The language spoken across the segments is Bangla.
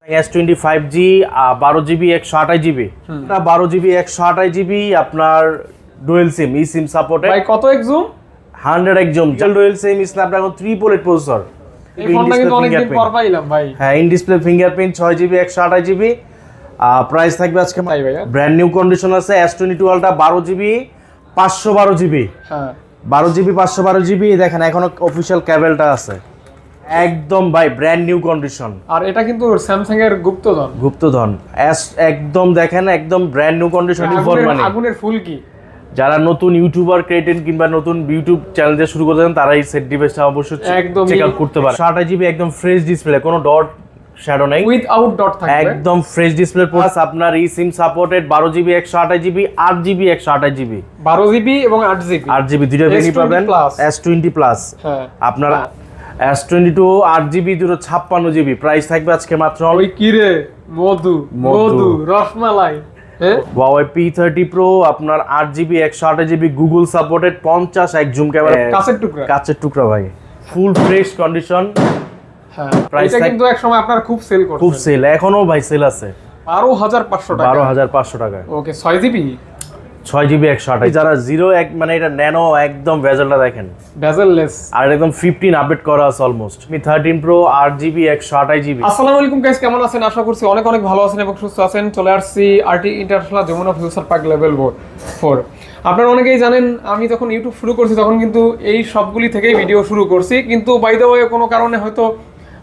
S25G 12GB 128GB 12GB 128GB আপনার ডুয়েল সিম সিম সাপোর্টেড। ভাই কত এক্সুম? 100 এক্সুম ডুয়েল সিম স্ন্যাপড্রাগন 3 প্রসেসর। এই ফোনটা কিন্তু অনেকদিন পর পাইলাম ভাই। হ্যাঁ, in display fingerprint 6GB 128GB। Price থাকবে আজকে ব্র্যান্ড নিউ কন্ডিশন আছে S22 আলট্রা 12GB 512GB। হ্যাঁ, 12GB 512GB। দেখেন এখনো অফিশিয়াল কেবলটা আছে একদম ভাই, ব্র্যান্ড নিউ কন্ডিশন। আর এটা কিন্তু স্যামসাং এর গুপ্তধন একদম দেখেন একদম ব্র্যান্ড নিউ কন্ডিশন। আগুনের ফুল কি যারা নতুন ইউটিউবার ক্রিয়েটেন কিংবা নতুন ইউটিউব চ্যানেল দিয়ে শুরু করতেন তারা এই সেট ডিভাইসটা অবশ্যই একদম চেক আউট করতে পারে। 28GB একদম ফ্রেশ ডিসপ্লে, কোনো ডট শ্যাডো নাই, উইথআউট ডট থাকবে, একদম ফ্রেশ ডিসপ্লে। প্লাস আপনার এই SIM supported 12GB 128GB 8GB 128GB 12GB এবং 8GB দুটো ভেরিয়েন্ট পাবেন। S20 প্লাস আপনার S22 8GB দুটো 56GB। প্রাইস থাকবে আজকে মাত্র ওই কি রে মধু রসমালাই Huawei P30 Pro আপনার 8GB 128GB গুগল সাপোর্টেড 50 এক জুম ক্যামেরা, কাচের টুকরা ভাই, ফুল ফ্রেশ কন্ডিশন। হ্যাঁ, এটা কিন্তু এক সময় আপনার খুব সেল করছে, খুব সেল, এখনো ভাই সেল আছে 12500 টাকা, 12500 টাকায়। ওকে 6GB 128GB। যারা 01 মানে এটা ন্যানো একদম ভেজেলটা দেখেন, ভেজেললেস, আর একদম 15 আপডেট করা আছে almost. Mi 13 Pro 8GB 128GB। আসসালামু আলাইকুম গাইস, কেমন আছেন? আশা করছি অনেক অনেক ভালো আছেন এবং সুস্থ আছেন। চলে আসছি RT international Jamuna future park level 4। আপনারা অনেকেই জানেন আমি যখন ইউটিউব শুরু করছি তখন কিন্তু এই সবগুলি থেকেই ভিডিও শুরু করছি, কিন্তু বাই দ্য ওয়ে কোনো কারণে হয়তো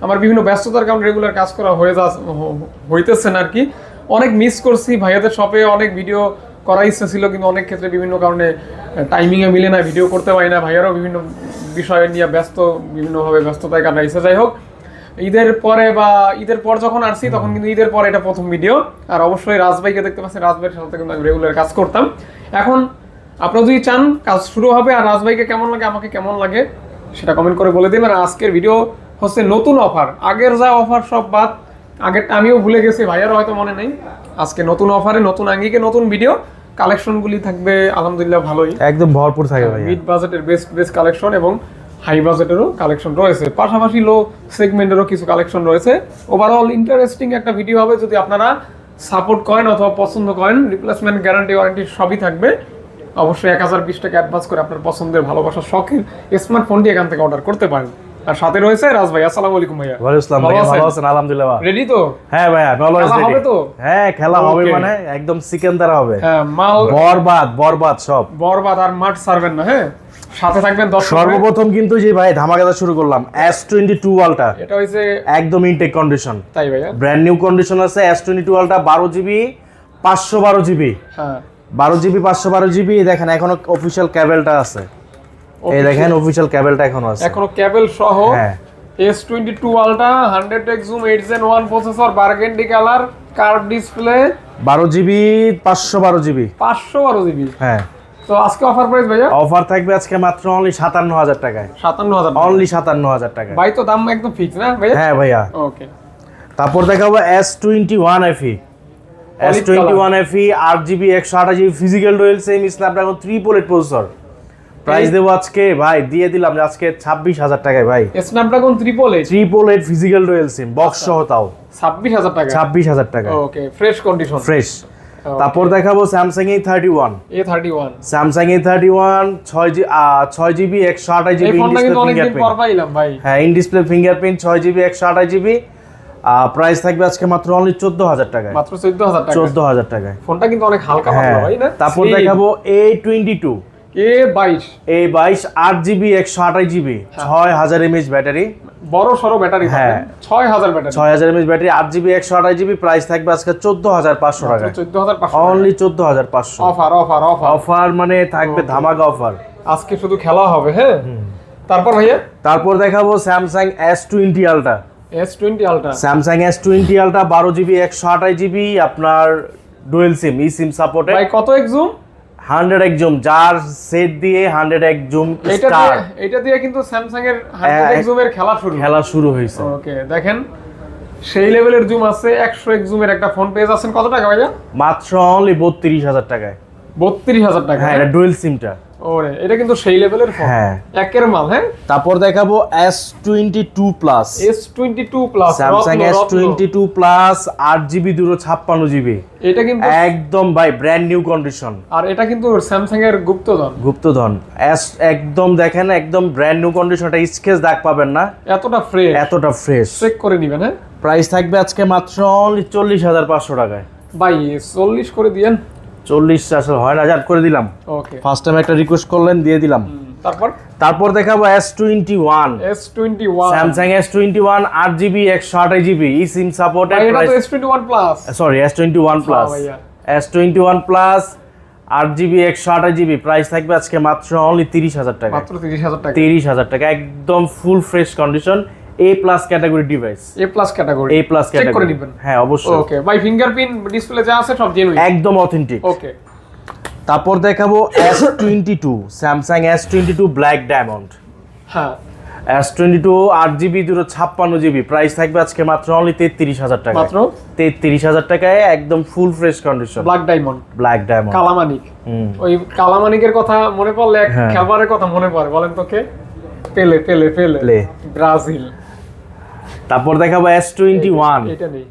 আমার বিভিন্ন ব্যস্ততার কারণে রেগুলার কাজ করা হইতেছে না আর কি। অনেক মিস করছি, ভাইয়াদের শপে অনেক ভিডিও করার ইচ্ছা ছিল, কিন্তু অনেক ক্ষেত্রে বিভিন্ন কারণে টাইমিংয়ে মিলে না, ভিডিও করতে পারি না, ভাইয়ারও বিভিন্ন বিষয় নিয়ে বিভিন্নভাবে ব্যস্ততায় কাটাইছে। যাই হোক, ঈদের পর যখন আসছি তখন কিন্তু ঈদের পর এটা প্রথম ভিডিও। আর অবশ্যই রাজভাইকে দেখতে পাচ্ছেন, রাজভাইয়ের সাথে কিন্তু আমি রেগুলার কাজ করতাম। এখন আপনারা যদি চান কাজ শুরু হবে, আর রাজভাইকে কেমন লাগে আমাকে কেমন লাগে সেটা কমেন্ট করে বলে দিবেন। আর আজকের ভিডিও হচ্ছে নতুন অফার, আগের যা অফার সব বাদ, আগেরটা আমিও ভুলে গেছি, ভাইয়ারও হয়তো মনে নেই। আজকে নতুন অফারে নতুন আঙ্গিকে নতুন ভিডিও, কালেকশনগুলি থাকবে আলহামদুলিল্লাহ ভালোই, একদম ভরপুর থাকবে ভাই। মিড বাজেটের বেস্ট কালেকশন এবং হাই বাজেটেরও কালেকশন রয়েছে, পাশাপাশি লো সেগমেন্টেরও কিছু কালেকশন রয়েছে। ওভারঅল ইন্টারেস্টিং একটা ভিডিও হবে। যদি আপনারা সাপোর্ট করেন অথবা পছন্দ করেন, রিপ্লেসমেন্ট গ্যারান্টি ওয়ারেন্টি সবই থাকবে। অবশ্যই 1020 টাকা অ্যাডভান্স করে আপনার পছন্দের ভালোবাসার শখের স্মার্টফোনটি এখান থেকে অর্ডার করতে পারেন। আর সাথে রয়েছে রাজ ভাই। আসসালামু আলাইকুম ভাইয়া। ওয়ালাইকুম আসসালাম ভাইয়া, ভালো আছেন? আলহামদুলিল্লাহ। রেডি তো? হ্যাঁ ভাইয়া, অলওয়েজ রেডি। হবে তো? হ্যাঁ, খেলা হবে মানে একদম সিকেন্দারা হবে। হ্যাঁ, মাল বরবাদ সব বরবাদ, আর মাঠ ছাড়বেন না। হ্যাঁ, সাথে থাকবেন দর্শক। সর্বপ্রথম কিন্তু যে ভাই ধামাকাটা শুরু করলাম S22 আলট্রা, এটা হইছে একদম ইনটেক কন্ডিশন। তাই ভাইয়া, ব্র্যান্ড নিউ কন্ডিশন আছে S22 আলট্রা 12GB 512GB। হ্যাঁ, 12GB 512GB। দেখেন এখনো অফিশিয়াল কেবলটা আছে, এই দেখেন অফিশিয়াল কেবলটা এখনো আছে, এখনো কেবল সহ। হ্যাঁ, S22 ultra 100x zoom 8 Gen 1 processor, burgundy colour, curve display, 12GB 512GB। হ্যাঁ, তো আজকে অফার প্রাইস ভাইয়া? অফার থাকবে আজকে মাত্র অনলি 57000 টাকায়। 57000, অনলি 57000 টাকা ভাই। তো দাম একদম ফিক্স না ভাইয়া? হ্যাঁ ভাইয়া। ওকে, তারপর দেখাবো S21 FE 8GB 128GB physical dual সিম স্ন্যাপড্রাগন 3 প্রসেসর। প্রাইস দেবো আজকে ভাই, দিয়ে দিলাম আজকে 26000 টাকায় ভাই। Snapdragon 3 physical dual SIM box সহ, তাও 26000 টাকা। 26000 টাকা। ওকে, ফ্রেশ কন্ডিশন, ফ্রেশ। তারপর দেখাবো Samsung A31 Samsung A31 6GB 128GB। এই ফোনটা কিন্তু অনেকদিন পর পাইলাম ভাই। হ্যাঁ, in display fingerprint 6GB 128GB। Price থাকবে আজকে মাত্র অনলি 14000 টাকায়। মাত্র 14000 টাকায়। ফোনটা কিন্তু অনেক হালকা পাতলা ভাই না? তারপর দেখাবো A22 8GB 128GB 6000 mAh battery, বড় সরো ব্যাটারি। হ্যাঁ, 6000 battery, 6000 mAh battery, 8GB 128GB। Price থাকবে আজকে 14500 টাকা। 14500, অনলি 14500। অফার মানে থাকবে ধামাকা অফার, আজকে শুধু খেলা হবে। হ্যাঁ, তারপর ভাইয়া তারপর দেখাবো Samsung S20 ultra. Samsung S20 ultra 12GB 128GB আপনার ডুয়েল সিম সিম সাপোর্টেড। ভাই কত এক্সুম? 100 এক্সুম, যার সেট দিয়ে 100 এক্সুম স্টার। এটা দিয়ে কিন্তু স্যামসাং এর 100 এক্সুমের খেলা শুরু হয়েছে। ওকে, দেখেন সেই লেভেলের জুম আছে। 100 এক্সুমের একটা ফোন পেয়ে যাচ্ছেন কত টাকা ভাইয়া? মাত্র অনলি 32000 টাকায়। 32000 টাকা। হ্যাঁ, এটা ডুয়েল সিমটা। ওরে এটা কিন্তু সেই লেভেলের ফোন, হ্যাঁ একের মাল। হ্যাঁ, তারপর দেখাবো S22 plus, S22 plus, Samsung S22 plus 8GB 256GB, এটা কিন্তু একদম ভাই ব্র্যান্ড নিউ কন্ডিশন। আর এটা কিন্তু স্যামসাং এর গুপ্তধন একদম দেখেন একদম ব্র্যান্ড নিউ কন্ডিশন, এটা স্কেচ দাগ পাবেন না, এতটা ফ্রেশ চেক করে নেবেন। হ্যাঁ, প্রাইস থাকবে আজকে মাত্র অনলি 40,500 টাকায়। ভাই 40 করে দিয়েন। 40 আসলে হয় না, জান করে দিলাম। ওকে, ফার্স্ট টাইম একটা রিকোয়েস্ট করলেন, দিয়ে দিলাম। তারপর দেখাবো S21, Samsung S21 8GB 128GB ই সিম সাপোর্টেড। এটা তো S21 plus, sorry S21 plus, S21 plus 8GB 128GB, price থাকবে আজকে মাত্র অনলি 30,000 টাকা। মাত্র 30,000 টাকা। 30,000 টাকা, একদম full fresh condition, A+ category device, A+ category, A+ category, check করে নেবেন। হ্যাঁ অবশ্যই। ওকে ভাই, ফিঙ্গারপ্রিন্ট ডিসপ্লে যা আছে সব জেনুইন, একদম অথেন্টিক। ওকে, তারপর দেখাবো S22, Samsung S22 black diamond. হ্যাঁ, S22 8GB 256GB, প্রাইস থাকবে আজকে মাত্র অনলি 33,000 টাকা। মাত্র 33,000 টাকায় একদম full fresh condition, black diamond Kalamanik. ওই কালামানিকের কথা মনে পড়লে এক খেলোয়াড়ের কথা মনে পড়ে, বলেন তো কে? পেলে, ব্রাজিল। তারপর দেখাবো S21, এটা নেই,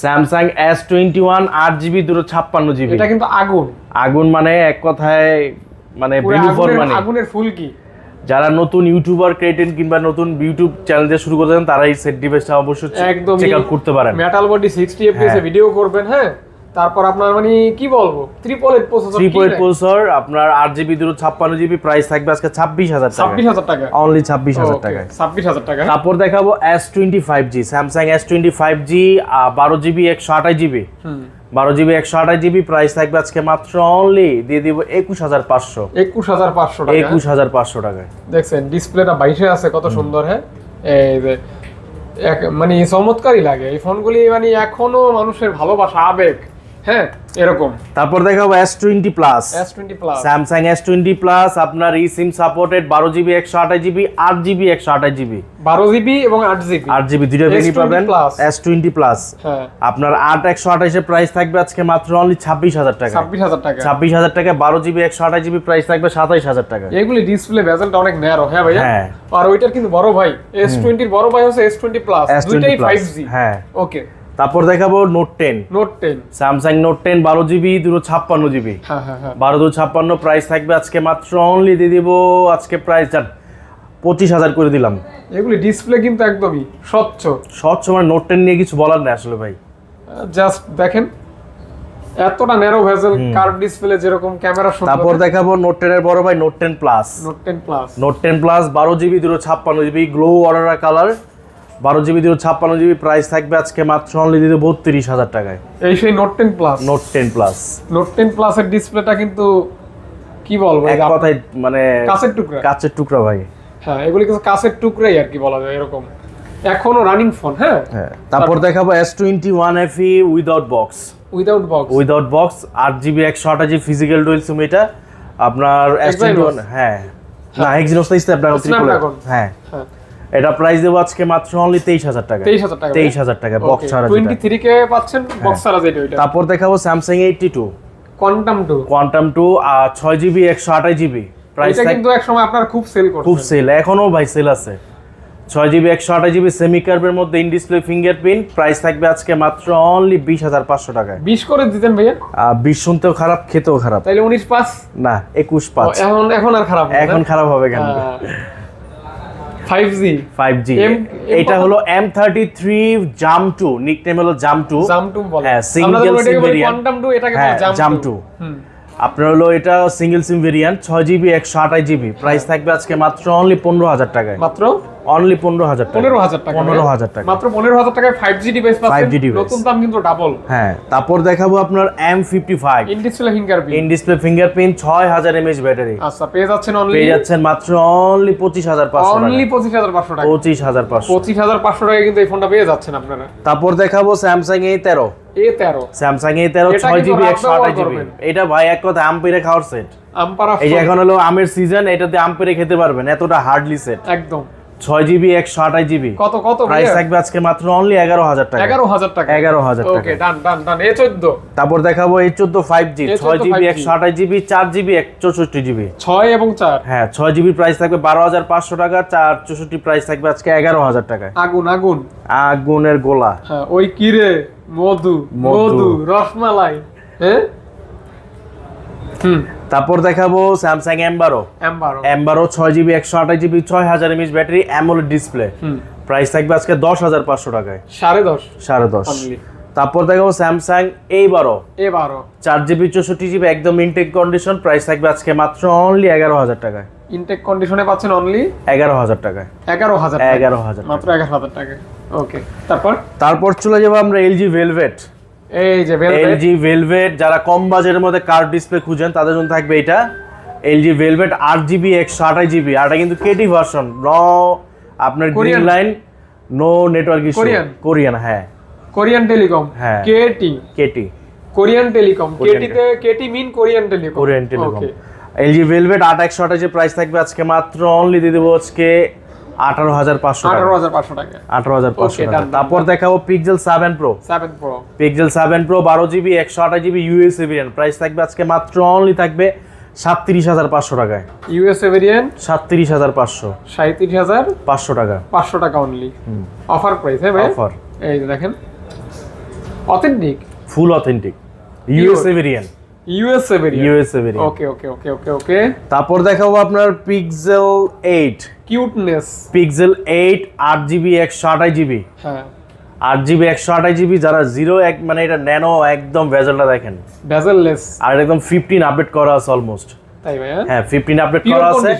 স্যামসাং S21 8GB 256GB, এটা কিন্তু আগুন মানে এক কথায় মানে ভ্যালু ফর মানি, আগুনের ফুল কি। যারা নতুন ইউটিউবার ক্রিয়েটেন কিংবা নতুন ইউটিউব চ্যানেল দিয়ে শুরু করতে চান তারা এই সেট ডিভাইসটা অবশ্যই চেক আউট করতে পারেন। মেটাল বডি 60 fps এ ভিডিও করবেন। হ্যাঁ, তারপর আপনার মানে কি বলবো, ট্রিপল এইট প্রসেসর, আপনার 8GB 256GB, প্রাইস থাকবে আজকে 26,000 টাকা, অনলি 26,000 টাকায়। 26,000 টাকা। তারপর দেখাবো S25G, Samsung S25G 12GB 128GB, 12GB 128GB, price থাকবে আজকে মাত্র অনলি দিয়ে দিব 21,500 টাকা। 21,500 টাকায়। দেখছেন ডিসপ্লেটা 22 আছে, কত সুন্দর। হ্যাঁ, এই যে মানে চমৎকারই লাগে এই ফোনগুলি, মানে এখনো মানুষের ভালোবাসা, আবেগ। হ্যাঁ, এরকম। তারপর দেখাবো S20 plus, Samsung S20 plus, আপনার ই SIM supported, 12GB 128GB, 8GB 128GB, 12GB এবং 8GB দুটো ভেরিয়েন্ট পাবেন। S20 প্লাস, হ্যাঁ, আপনার 8 128 এর প্রাইস থাকবে আজকে মাত্র অনলি 26,000 টাকা। 26,000 টাকা, 12GB 128GB, প্রাইস থাকবে 27,000 টাকা। এগুলি ডিসপ্লে বেজেলটা অনেক ন্যারো। হ্যাঁ ভাইয়া, আর ওইটার কিন্তু বড় ভাই S20 এর বড় ভাই হচ্ছে S20 প্লাস, দুইটাই 5G। হ্যাঁ, ওকে। তারপর দেখাবো note 10, Samsung note 10 12GB 256GB, 12/256, price থাকবে আজকে মাত্র অনলি দিয়ে দিব আজকে প্রাইস 25,000 করে দিলাম। এগুলি ডিসপ্লে কিন্তু একদমই স্বচ্ছ, মানে নোট 10 নিয়ে কিছু বলার নেই আসলে ভাই। জাস্ট দেখেন এতটা ন্যারো ভেজেল, কার্ভ ডিসপ্লে, যেরকম ক্যামেরা সুন্দর। তারপর দেখাবো নোট 10 এর বড় ভাই note 10 plus, note 10 plus 12GB 256GB, glow aurora colour, 12GB 256GB, price থাকবে আজকে মাত্র অনলি দিয়ে 32,000 টাকায়। এই সেই নোট 10 প্লাস এর ডিসপ্লেটা কিন্তু কি বলবো, এক কথায় মানে কাচের টুকরা ভাই। হ্যাঁ, এগুলি কিছু কাচের টুকরাই আর কি বলা যায়, এরকম এখনো রানিং ফোন। হ্যাঁ, তারপর দেখাবো S21 FE without box, 8GB 128GB physical dual SIM, এটা আপনার S21, হ্যাঁ না এক্সিনোস স্ন্যাপড্রাগন, হ্যাঁ, এটা প্রাইস দেব আজকে মাত্র অনলি 23,000 টাকা। 23,000 টাকা বক্স ছাড়া, 23 কে পাচ্ছেন বক্স ছাড়া যেটা। ওইটা তারপর দেখাবো Samsung 82 quantum 2 6GB 128GB, price কিন্তু এক সময় আপনার খুব সেল, এখনো ভাই সেল আছে। 6GB 128GB সেমি কার্ভের মধ্যে ইন ডিসপ্লে ফিঙ্গারপ্রিন্ট, প্রাইস থাকবে আজকে মাত্র অনলি 20,500 টাকায়। 20 করে দিতেন ভাইয়া? 20 শুনতেও খারাপ, খেতেও খারাপ। তাইলে 19 পাস না 21 পাস। এখন আর খারাপ, এখন খারাপ হবে কেন? 5G এটা হলো M33 জাম 2, নিকনেম হলো জাম 2 বলে। হ্যাঁ, সিঙ্গেল সিম ভেরিয়েন্ট, কোয়ান্টাম 2 এটাকে বলে জাম 2। আপনার হলো এটা সিঙ্গেল সিম ভেরিয়েন্ট, 6GB 128GB, প্রাইস থাকবে আজকে মাত্র অনলি 15,000 টাকায়। মাত্র অনলি 15,000 টাকা, 15,000 টাকা, মাত্র 15,000 টাকায় 5G ডিভাইস পাচ্ছেন। নতুন দাম কিন্তু ডাবল। হ্যাঁ, তারপর দেখাবো আপনার M55 in display fingerprint 6000 mAh battery. আচ্ছা, পেয়ে যাচ্ছেন মাত্র অনলি 25,500 টাকা, অনলি 25,500 টাকা, 25,500 টাকা কিন্তু এই ফোনটা পেয়ে যাচ্ছেন আপনারা। তারপর দেখাবো Samsung A13, Samsung A13 6GB 128GB, এটা ভাই এক কথা আম পেরে খাওয়ার সেট। এই যে এখন হলো আমের সিজন, এটাতে আম পেরে খেতে পারবেন, এতটা হার্ডলি সেট, একদম 6GB 128GB কত কত প্রাইস থাকবে আজকে মাত্র অনলি 11000 টাকা। 11000 টাকা 11000 টাকা। ওকে ডান ডান ডান। A14 তারপর দেখাবো A14 5G 6GB 128GB 4GB 164GB 6 এবং 4। হ্যাঁ 6GB প্রাইস থাকবে 12500 টাকা, 464 প্রাইস থাকবে আজকে 11000 টাকায়। আগুন আগুন আগুনের গোলা। হ্যাঁ ওই কি রে মধু মধু রসমালাই। হ্যাঁ তারপর দেখাবো Samsung M12 6GB 128GB 6000 mAh battery AMOLED display price থাকবে আজকে 10500 টাকায়। 10.5 তারপর দেখাবো স্যামসাং A12 4GB 64GB একদম ইনটেক কন্ডিশন প্রাইস থাকবে আজকে মাত্র অনলি 11000 টাকায়। ইনটেক কন্ডিশনে পাচ্ছেন অনলি 11000 টাকায়। 11000 মাত্র 11000 টাকা। ওকে তারপর চলে যাবো আমরা LG Velvet। এই যে LG Velvet যারা কম বাজেটের মধ্যে কার্ভ ডিসপ্লে খুঁজেন তাদের জন্য থাকবে এটা LG Velvet 8GB 128GB। আর এটা কিন্তু কেটি ভার্সন, আপনার green line, no network issue. Korean হ্যাঁ কোরিয়ান টেলিকম হ্যাঁ কেটি কোরিয়ান টেলিকম। কেটিতে KT mean Korean telecom. LG Velvet 8128 price থাকবে আজকে মাত্র অনলি দিয়ে দেবো আজকে 18500 টাকা। 18500 টাকা। তারপর দেখাবো Pixel 7 Pro। Pixel 7 Pro 12GB 128GB USA variant price থাকবে আজকে মাত্র অনলি থাকবে 37500 টাকায়। ইউএসএ ভেরিয়েন্ট 37500 টাকা। 500 টাকা অনলি অফার প্রাইস। হ্যাঁ ভাই অফার। এই দেখেন authentic, full authentic USA variant. Okay তারপর দেখাবো আপনার Pixel 8 cuteness. Pixel 8 8GB 128GB হ্যাঁ 8GB 128GB যারা 01 মানে এটা ন্যানো একদম বেজেলটা দেখেন বেজেললেস আর একদম 15 আপডেট করা আছে অলমোস্ট। তাই ভাই হ্যাঁ 15 আপডেট করা আছে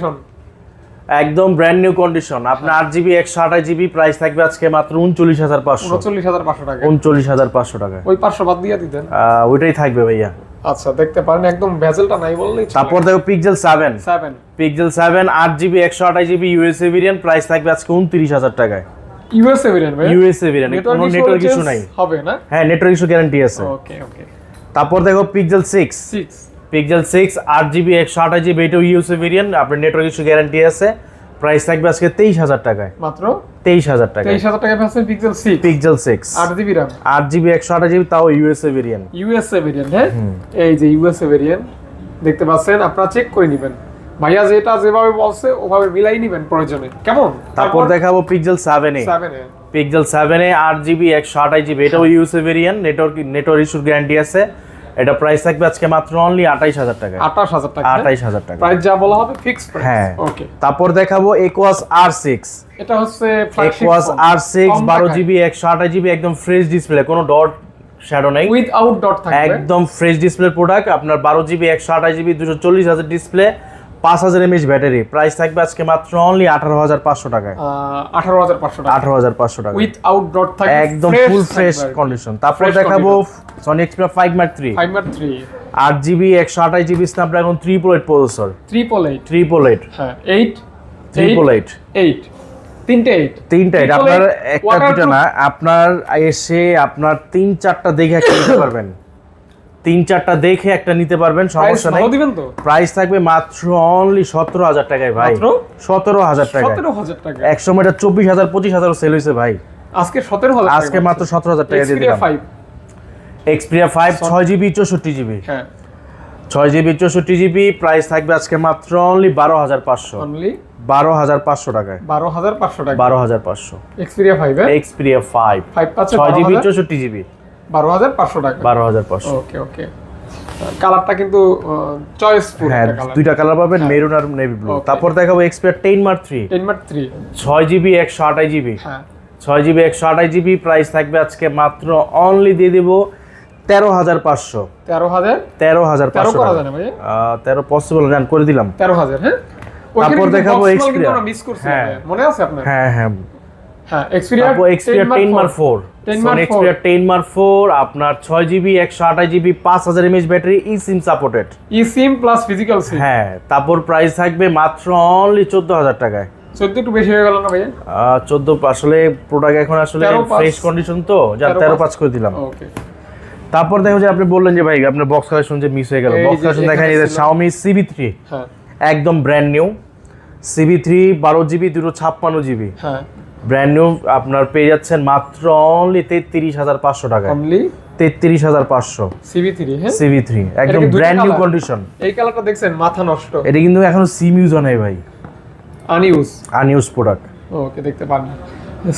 একদম ব্র্যান্ড নিউ কন্ডিশন। আপনার 8GB 128GB প্রাইস থাকবে আজকে মাত্র 39500 টাকা। 39500 টাকা। ওই 500 বাদ দিয়ে দিতেন। ওইটাই থাকবে ভাইয়া। আচ্ছা দেখতে পারেন একদম বেজেলটা নাই বললেই। তারপর দেখো Pixel 7 8GB 128GB USA variant price থাকবে আজকে 29000 টাকায়। ইউএসএ ভেরিয়েন্ট ভাই ইউএসএ ভেরিয়েন্ট কোনো নেটওয়ার্ক ইস্যু নাই হবে না। হ্যাঁ নেটওয়ার্ক ইস্যু গ্যারান্টি আছে। ওকে তারপর দেখো Pixel 6 8GB 128GB এটাও ইউএসএ ভেরিয়েন্ট আপনার নেটওয়ার্ক ইস্যু গ্যারান্টি আছে প্রাইস থাকবে আজকে 23000 টাকায়। মাত্র 23000 টাকা। 23000 টাকায় পাচ্ছেন Pixel 6 8GB RAM 8GB 128GB তাও ইউএসএ ভেরিয়েন্ট। হ্যাঁ এই যে ইউএসএ ভেরিয়েন্ট দেখতে পাচ্ছেন, আপনারা চেক করে নেবেন ভাইয়া যেটা যেভাবে বলছে ওভাবে মিলাই নেবেন প্রয়োজনে। কেমন? তারপর দেখাবো Pixel 7a 8GB 128GB এটাও ইউএসএ ভেরিয়েন্ট নেটওয়ার্ক ইস্যুর গ্যারান্টি আছে। এটা প্রাইস থাকবে আজকে মাত্র অনলি 28000 টাকা। 28000 টাকা প্রাইস যা বলা হবে ফিক্স প্রাইস। হ্যাঁ ওকে তারপর দেখাবো Aquos R6। এটা হচ্ছে flagship Aquos R6 12GB 128GB একদম ফ্রেশ ডিসপ্লে, কোনো ডট শ্যাডো নাই, উইথআউট ডট থাকবে, একদম ফ্রেশ ডিসপ্লে প্রোডাক্ট। আপনার 12GB 128GB 240000 display 5000 mAh battery price থাকবে আজকে মাত্র অনলি 18500 টাকায়। 18500 টাকা উইথআউট ডট থাকবে একদম ফুল ফ্রেশ কন্ডিশন। তারপর দেখাবো Sony Xperia 5 Mark 3 8GB 128GB Snapdragon 388 processor. 388 হ্যাঁ 8 তিনটা আপনার একটা দুটো না, আপনার এসে আপনার 3-4টা দেখে একটা নিতে পারবেন। 3-4টা দেখে একটা নিতে পারবেন, সমস্যা নাই। প্রাইস থাকবে মাত্র অনলি 17000 টাকায় ভাই। 17000 টাকা। এক সময় এটা 24000 25000 সেল হইছে ভাই, আজকে 17000 আজকে মাত্র 17000 টাকা দিয়ে দিলাম। Xperia 5 6GB 64GB হ্যাঁ 6GB 64GB প্রাইস থাকবে আজকে মাত্র অনলি 12500 টাকায়। 12500 Xperia 5 Xperia 5 6GB 64GB 12500 টাকা। 12500 ওকে কালারটা কিন্তু চয়েসফুল। হ্যাঁ দুইটা কালার পাবেন, মেরুন আর নেভি ব্লু। তারপর দেখাবো Xperia 10 Mark 3 6GB 128GB হ্যাঁ 6GB 128GB প্রাইস থাকবে আজকে মাত্র অনলি দিয়ে দেব 13500 13 পসিবল গান করে দিলাম 13000 হ্যাঁ। তারপর দেখাবো Xperia মিস করছি মনে আছে আপনার? হ্যাঁ Xperia 10 Mark 4 Sony Xperia 10 Mark 4 আপনার 6GB 128GB 5000 mAh battery eSIM supported, eSIM plus physical সিম। হ্যাঁ তারপর প্রাইস থাকবে মাত্র অনলি 14000 টাকায়। 14 একটু বেশি হয়ে গেল না ভাইয়া? 14 আসলে প্রোডাক্ট এখন আসলে ফ্রেশ কন্ডিশন তো যা 13.5 করে দিলাম। ওকে তারপর দেখো যে আপনি বললেন যে ভাই আপনার বক্স কালেকশন যে মিস হয়ে গেল, বক্স কালেকশন দেখেন এই যে Xiaomi CB3 হ্যাঁ একদম brand new CB3 12GB 256GB হ্যাঁ ব্র্যান্ড নিউ আপনার পেয়ে যাচ্ছেন মাত্র অনলি 33,500 টাকায়। অনলি 33,500 CB3 হ্যাঁ CB3 একদম কি দুইটা ব্র্যান্ড নিউ colour? কন্ডিশন। এই কালারটা দেখছেন মাথা নষ্ট, এটা কিন্তু এখনো সিম ইউজ হয় নাই ভাই, আনইউজ। আনইউজ প্রোডাক্ট। ওকে দেখতে পারেন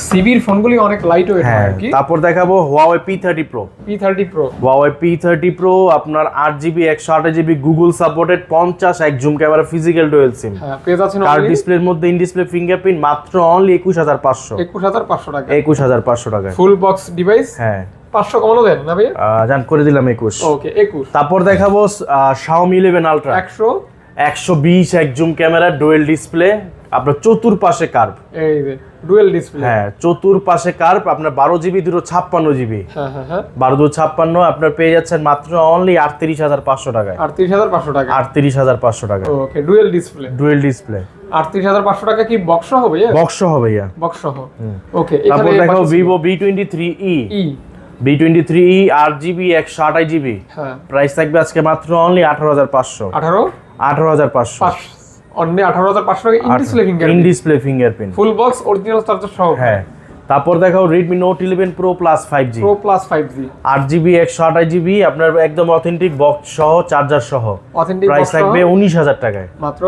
সিবির ফোনগুলি অনেক লাইট ওয়েট হয় হ্যাঁ আর কি। তারপর দেখাবো Huawei P30 Pro। P30 Pro Huawei P30 Pro আপনার 8GB 128GB গুগল সাপোর্টেড 50 এক জুম ক্যামেরা ফিজিক্যাল ডুয়াল সিম। হ্যাঁ পেয়ে যাচ্ছেন কার অনলি ডিসপ্লের মধ্যে ইন ডিসপ্লে ফিঙ্গারপ্রিন্ট মাত্র অনলি 21,500 21,500 টাকা। 21,500 টাকায় ফুল বক্স ডিভাইস হ্যাঁ 500 কমানো দেন না ভাই? জান করে দিলাম 21। ওকে 21। তারপর দেখাবো Xiaomi 11 Ultra 120 এক জুম ক্যামেরা ডুয়াল ডিসপ্লে আপনার চতুর্পাশে কার্ভ। এই যে ডুয়াল ডিসপ্লে হ্যাঁ চতুর্পাশে কার্ভ আপনার 12GB 256GB। হ্যাঁ হ্যাঁ হ্যাঁ 1256 আপনার পেয়ে যাচ্ছেন মাত্র অনলি 38,500 টাকায়। 38,500 টাকা। 38,500 টাকা ওকে ডুয়াল ডিসপ্লে ডুয়াল ডিসপ্লে 38,500 টাকা কি বক্স সহ ভাই? বক্স সহ ভাইয়া। বক্স সহ ওকে। তারপর দেখো Vivo V23e ই V23e 8GB 128GB হ্যাঁ প্রাইস থাকবে আজকে মাত্র অনলি 18,500 18,500 অনলি 18,500 টাকা। In display in fingerprint display fingerprint full box original charger সহ। হ্যাঁ তারপর দেখো Redmi Note 11 Pro Plus 5G Pro Plus 5G 8GB 128GB আপনার একদম অথেন্টিক বক্স সহ চার্জার সহ অথেন্টিক প্রাইস থাকবে 19,000 টাকায়। মাত্র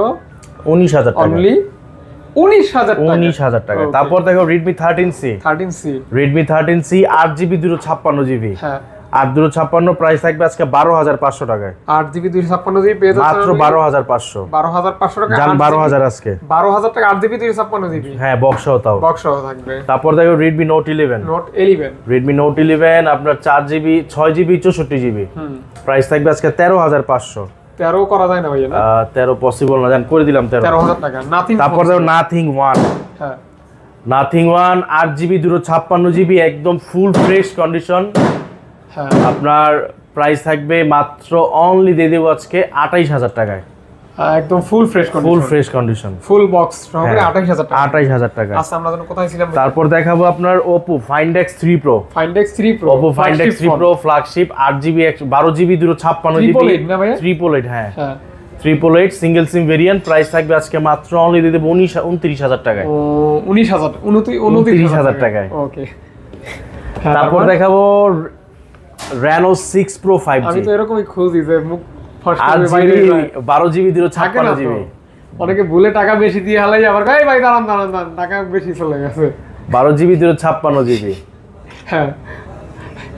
19,000 টাকা অনলি 19,000 টাকা। 19,000 টাকা। Okay. তারপর দেখো Redmi 13C 13C Redmi 13C 8GB 256GB হ্যাঁ 8 প্রাইস থাকবে আজকে 12,500 টাকায়। 8GB 256GB পেয়ে যাচ্ছেন মাত্র 12,500 12,500 টাকা। জান 12,000 আজকে 12,000 টাকা 8GB 256GB হ্যাঁ বক্স সহ তাও। বক্স সহ থাকবে। তারপর দেখো Redmi Note 11 note 11 Redmi Note 11 আপনার 4GB 6GB 64GB প্রাইস থাকবে আজকে 13,500। 13 করা যায় না ভাই না? 13 পসিবল না জান করে দিলাম 13। 13,000 টাকা নাথিং। তারপর দেখো Nothing One হ্যাঁ Nothing One 8GB 256GB একদম ফুল ফ্রেশ কন্ডিশন হ্যাঁ আপনার প্রাইস থাকবে মাত্র অনলি দিয়ে দেবো আজকে 28,000 টাকায়। একদম ফুল ফ্রেশ ফুল condition fresh condition full box সহকারে 28,000 টাকা। 28,000 টাকা। আচ্ছা আমরা যেন কোথায় ছিলাম? তারপর দেখাবো আপনার Oppo Find X3 Pro Find X3 Pro Oppo Find X3 Pro flagship 8GB 12GB 256GB 888 না ভাইয়া? 888 হ্যাঁ হ্যাঁ 888 সিঙ্গেল সিম ভেরিয়েন্ট প্রাইস থাকবে আজকে মাত্র অনলি দিয়ে দেবো 29,000 টাকায়। 29,000 টাকায়। ওকে। তারপর দেখাবো Reno 6 Pro 5G আমি তো এরকমই খুঁজি যে মুখ ফার্স্ট করে 8GB বাইরে 12GB থাকে না তো। 256GB অনেকে ভুলে টাকা বেশি দিয়ে হালাই আবার ভাই ভাই দাঁড়ান দাঁড়ান দাঁড়ান টাকা বেশি চলে গেছে। 12GB 256GB হ্যাঁ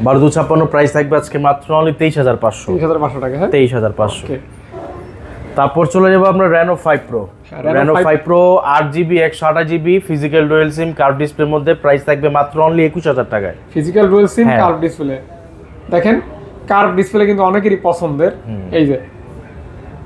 1256 প্রাইস থাকবে আজকে মাত্র অনলি 23,500 23,500 টাকা। হ্যাঁ 23,500। ওকে। তারপর চলে যাবো আপনার Reno 5 Pro হ্যাঁ, Reno Reno 5 5 Pro 8GB 128GB physical dual SIM curve ডিসপ্লের মধ্যে প্রাইস থাকবে মাত্র অনলি 21,000 টাকায়। ফিজিক্যাল ডুয়াল সিম হ্যাঁ। কার্ভ ডিসপ্লে দেখেন কার্ভ ডিসপ্লে কিন্তু অনেকেরই পছন্দের। এই যে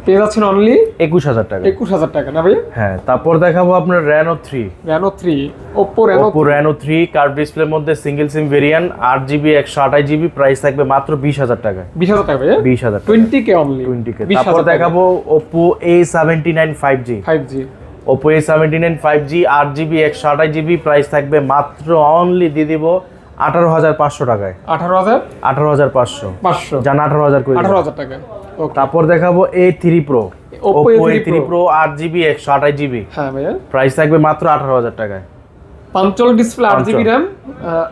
পেয়ে যাচ্ছেন অনলি 21,000 টাকা। 21,000 টাকা না ভাই? হ্যাঁ তারপর দেখাবো আপনার Reno 3 Reno 3 Oppo Oppo Reno 3 curve ডিসপ্লের মধ্যে সিঙ্গেল সিম ভেরিয়েন্ট 8GB 128GB প্রাইস থাকবে মাত্র 20,000 টাকায়। 20,000 টাকা ভাই? 20,000 টাকা 20k অনলি 20K। তারপর দেখাবো Oppo A79 5G 5G Oppo A79 5G 8GB 128GB price থাকবে মাত্র অনলি দিয়ে দিব 18,500 টাকায়। 18,500 18,500 জান 18,000 করে দিলাম। 18,000 টাকা। ওকে। তারপর দেখাবো A3 Pro Oppo A3 Pro 8GB 128GB হ্যাঁ ভাইয়া প্রাইস থাকবে মাত্র 18,000 টাকায়। পাঞ্চল ডিসপ্লে 8GB RAM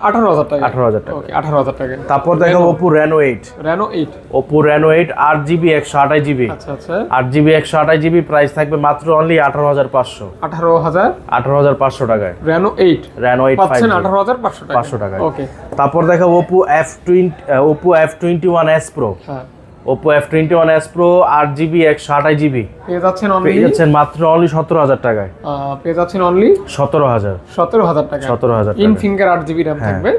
18,000 টাকা। 18,000 টাকা। ওকে 18,000 টাকা। তারপর দেখাবো Oppo Reno 8 Reno 8 Oppo Reno 8 8GB 128GB আচ্ছা আচ্ছা 8GB 128GB প্রাইস থাকবে মাত্র অনলি 18,500 18,500 টাকায়। Reno 8 Reno 8 পাচ্ছেন 5G 18,500 টাকা 500 টাকায়। ওকে। তারপর দেখাবো Oppo F21s Pro হ্যাঁ Oppo F21s Pro 8GB 128GB পেয়ে যাচ্ছেন পেয়ে অনলি যাচ্ছেন মাত্র অনলি 17,000 টাকায়। পেয়ে যাচ্ছেন অনলি 17,000 17,000 টাকা। 17,000 ইন টাকা। ফিঙ্গার 8GB RAM হ্যাঁ। থাকবে।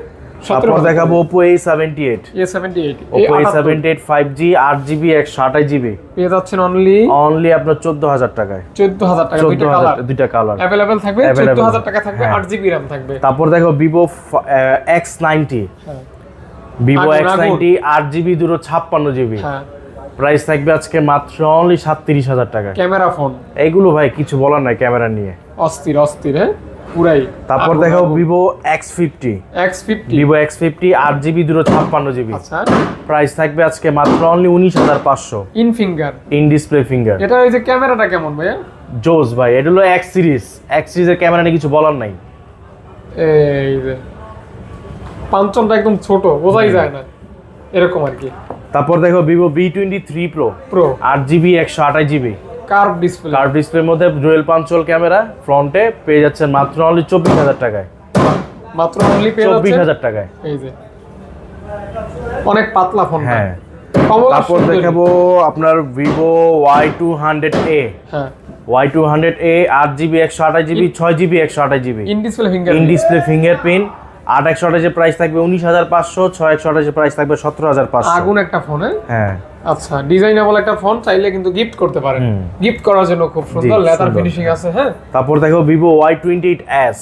তারপর 17,000 দেখাবো Oppo A78 A78 Oppo A78 5G 8GB 128GB পেয়ে যাচ্ছেন অনলি অনলি আপনার 14,000 টাকায়। 14,000 টাকা। দুইটা কালার 2টা কালার अवेलेबल থাকবে। Available 14,000 টাকা থাকবে। হ্যাঁ। 8GB RAM থাকবে। তারপর দেখো Vivo X90 হ্যাঁ Vivo আগুন, X90 8GB 256GB হ্যাঁ প্রাইস থাকবে আজকে মাত্র অনলি 37,000 টাকা। ক্যামেরা ফোন এইগুলো ভাই কিছু বলার নাই ক্যামেরা নিয়ে অস্থির অস্থির হ্যাঁ পুরাই। তারপর দেখো Vivo X50 X50 Vivo X50 8GB 256GB আচ্ছা প্রাইস থাকবে আজকে মাত্র only 19,500 in finger in display finger. এটা এই যে ক্যামেরাটা কেমন ভাইয়া? জোস ভাই, এটা হলো এক্স সিরিজের ক্যামেরা নিয়ে কিছু বলার নাই। এই যে পাঞ্চনটা একদম ছোট, বোঝাই যায় না এরকম আর কি। তারপর দেখো Vivo V23 Pro 8GB 128GB curve ডিসপ্লের মধ্যে ডুয়েল পাঞ্চল ক্যামেরা, ফ্রন্টে পেয়ে যাচ্ছেন মাত্র অনলি 24,000 টাকায়। মাত্র অনলি 24,000 টাকায়। এই যে অনেক পাতলা ফোন। হ্যাঁ, তারপর দেখাবো আপনার ভিভো Y200A। হ্যাঁ, Y200A 8GB 128GB 6GB 128GB in display fingerprint. 8 128 price থাকবে 19,500, 6 128 প্রাইস থাকবে 17,500। আগুন একটা ফোন। হ্যাঁ, আচ্ছা, ডিজাইনেবল একটা ফোন, চাইলে কিন্তু গিফট করতে পারেন। গিফট করার জন্য খুব সুন্দর লেদার ফিনিশিং আছে। হ্যাঁ, তারপর দেখো Vivo Y28s।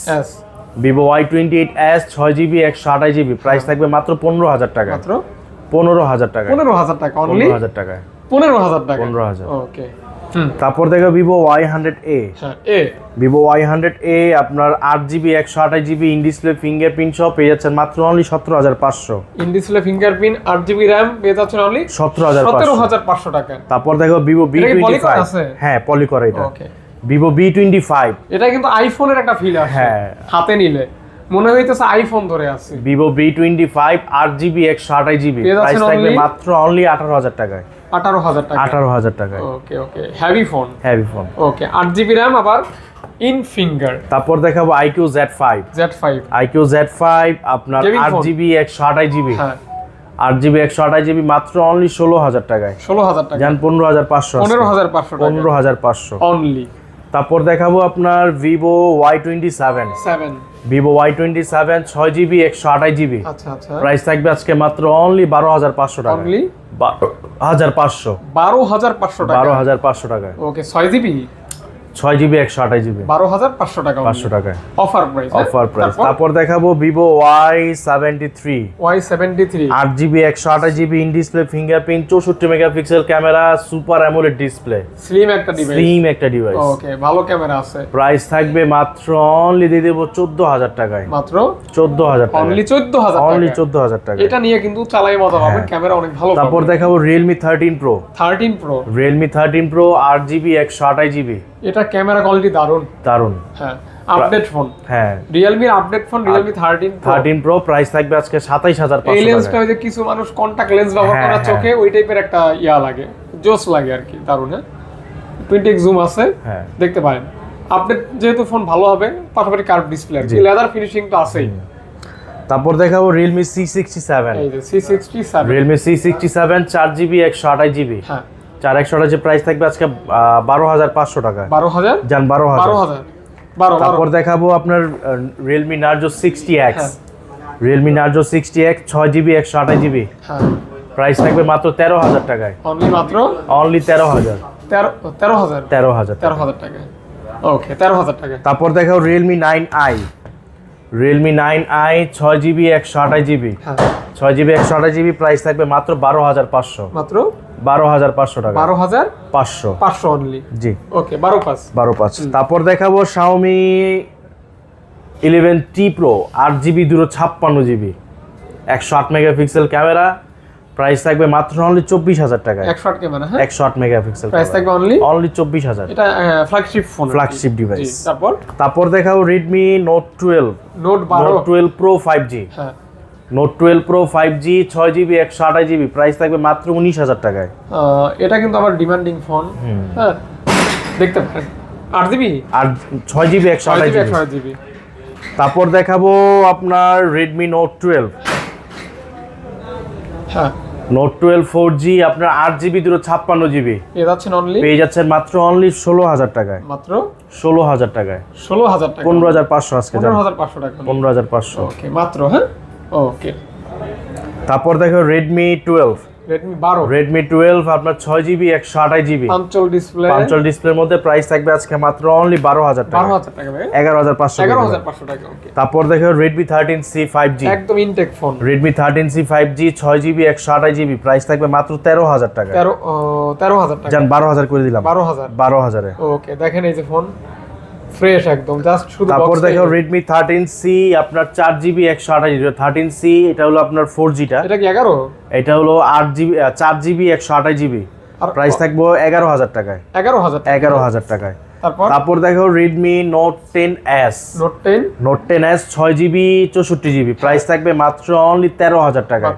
Vivo Y28s 6GB 128GB price থাকবে মাত্র 15,000 টাকা। মাত্র 15,000 টাকা। 15,000 টাকা অনলি। 15,000 টাকায়। 15,000 টাকা। 15,000। ওকে। তারপর দেখো ভিভো Y100A। হ্যাঁ, ভিভো Y100A আপনার 8GB 128GB in display fingerprint সহ পেয়ে যাচ্ছেন মাত্র only 17,500। In display fingerprint 8GB RAM পেয়ে যাচ্ছেন অনলি 17,500 টাকা। তারপর দেখো ভিভো B25। হ্যাঁ, পলিকর এটা। ওকে। ভিভো B25, এটা কিন্তু আইফোনের একটা ফিল আসে। হ্যাঁ, হাতে নিলে মনে হইতেছে আইফোন ধরে আছে। Vivo B25 8GB 128GB price থাকবে মাত্র অনলি 18,000 টাকায়। 18,000 টাকা। 18,000 টাকায়। ওকে ওকে, হেভি ফোন। ওকে, 8GB RAM আবার ইন ফিঙ্গার। তারপর দেখাবো IQ Z5। IQ Z5 আপনার 8GB 128GB। হ্যাঁ, 8GB 128GB মাত্র অনলি 16,000 টাকায়। 16,000 টাকা। জান 15,500। 15,500 টাকা। 15,500 অনলি। তারপর দেখাবো আপনার Vivo Y27। Vivo Y27 6GB 128GB। আচ্ছা আচ্ছা, প্রাইস থাকবে আজকে মাত্র অনলি 12,500 টাকা। অনলি 12,500। 12,500 টাকা। 12,500 টাকায়। ওকে, 6GB 6GB 128GB 12,500 টাকা। 500 টাকায় অফার প্রাইস। তারপর দেখাবো Vivo Y73। 8GB 128GB in display fingerprint 64 megapixel camera super AMOLED display slim একটা ডিভাইস। ওকে, ভালো ক্যামেরা আছে। প্রাইস থাকবে মাত্র অনলি দিয়ে দেব 14,000 টাকায়। মাত্র 14,000 টাকা। অনলি 14,000 টাকা। অনলি 14,000 টাকা। এটা নিয়ে কিন্তু চালাই মজা পাবেন, ক্যামেরা অনেক ভালো। তারপর দেখাবো Realme 13 Pro। Realme 13 Pro 8GB 128GB। এটা ক্যামেরা কোয়ালিটি দারুন। হ্যাঁ, আপডেট ফোন। হ্যাঁ, Realme update phone Realme 13 Pro price থাকবে আজকে 27,500 এই লেন্সটা যে কিছু মানুষ কন্টাক্ট লেন্স ব্যবহার করে চোখে, ওই টাইপের একটা লাগে, জোস লাগে আর কি, দারুন। হ্যাঁ, 20x জুম আছে, দেখতে পারেন। আপডেট যেহেতু ফোন ভালো হবে, পাশাপাশি কার্ভ ডিসপ্লে আর কি, লেদার ফিনিশিং তো আছেই। তারপর দেখাবো Realme C67। এই যে C67, Realme C67 4GB 128GB। হ্যাঁ, 4 128 প্রাইস থাকবে আজকে 12,500 টাকা। 12,000 জান 12,000। 12। তারপর দেখাবো আপনার Realme Narzo 60X। Realme Narzo 60X 6GB 128GB। হ্যাঁ, প্রাইস থাকবে মাত্র 13,000 টাকায়। অনলি 13,000 টাকা। ওকে, 13,000 টাকা। তারপর দেখাও Realme 9i। Realme 9i 6GB 128GB। হ্যাঁ, 6GB 128GB প্রাইস থাকবে মাত্র 12,500। মাত্র 12,500 টাকা। 12,500 অনলি। জি, ওকে, 12,500। তারপর দেখাবো Xiaomi 11T Pro 8GB 256GB 108 megapixel camera price থাকবে মাত্র অনলি 24,000 টাকা। 108 ক্যামেরা, হ্যাঁ, 108 মেগাপিক্সেল প্রাইস থাকবে অনলি 24,000। এটা ফ্ল্যাগশিপ ডিভাইস। তারপর দেখাও Redmi Note 12 Pro 5G। হ্যাঁ, Note 12 Pro 5G 6GB 128GB price থাকবে মাত্র 19,000 টাকায়। এটা কিন্তু আবার ডিমান্ডিং ফোন। হ্যাঁ, দেখতে পারেন। 8GB আর 6GB 128GB। তারপর দেখাবো আপনার Redmi Note 12। হ্যাঁ, Note 12 4G আপনার 8GB 256GB পেয়ে যাচ্ছেন মাত্র অনলি 16,000 টাকায়। মাত্র 16,000 টাকায়। 16,000 টাকা। 15,500 আজকে। 15,500 টাকা। 15,500। ওকে, মাত্র। হ্যাঁ, ওকে। তারপর দেখো Redmi 12। Redmi 12 আপনার 6GB 128GB পাঞ্চল ডিসপ্লের মধ্যে প্রাইস থাকবে আজকে মাত্র অনলি 12,000 টাকা। 11,500 টাকা। ওকে। তারপর দেখো Redmi 13C 5G একদম intact phone. Redmi 13C 5G 6GB 128GB price থাকবে মাত্র 13,000 টাকা। 13,000 টাকা। জান 12,000 করে দিলাম। 12,000 এ। ওকে, দেখেন এই যে ফোন ফ্রেশ একদম, জাস্ট শুধু। তারপর দেখো Redmi 13C আপনার 4GB 128GB 13C এটা হলো আপনার 4G টা। এটা কি 11? এটা হলো 4GB 128GB প্রাইস থাকবে 11,000 টাকায়। 11,000 11,000 টাকায়। তারপর দেখো Redmi Note 10s। Note 10s 6GB 64GB, price থাকবে মাত্র অনলি 13,000 টাকায়।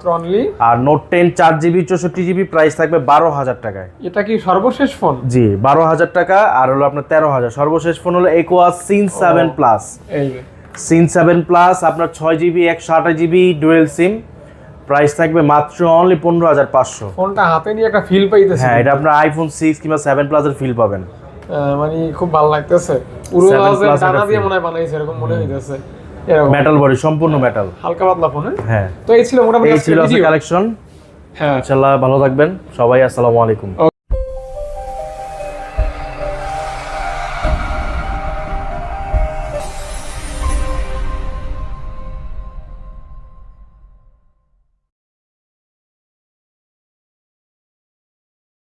আর Note 10 4GB 64GB, প্রাইস থাকবে 12,000 টাকায়। এটা কি সর্বশেষ ফোন? জি 12,000 টাকা, আর হলো আপনার 13,000। সর্বশেষ ফোন হলো Aqua Sin 7 Plus। এই Sin 7 Plus আপনার 6GB 128GB ডুয়েল সিম, প্রাইস থাকবে মাত্র অনলি 15,500। ফোনটা হাতে নিয়ে একটা ফিল পাইতেছে। হ্যাঁ, এটা আপনার iPhone 6 কিংবা 7 Plus এর ফিল পাবেন। মানে খুব ভালো লাগতেছে, পুরো ডানা দিয়ে মনে হয় বানাইছে এরকম মনে হইতেছে। মেটাল বডি, সম্পূর্ণ মেটাল, হালকা পাতলা ফোন। হ্যাঁ। তো এই ছিল মোটামুটি কালেকশন। হ্যাঁ, ইনশাআল্লাহ ভালো থাকবেন সবাই, আসসালামু আলাইকুম।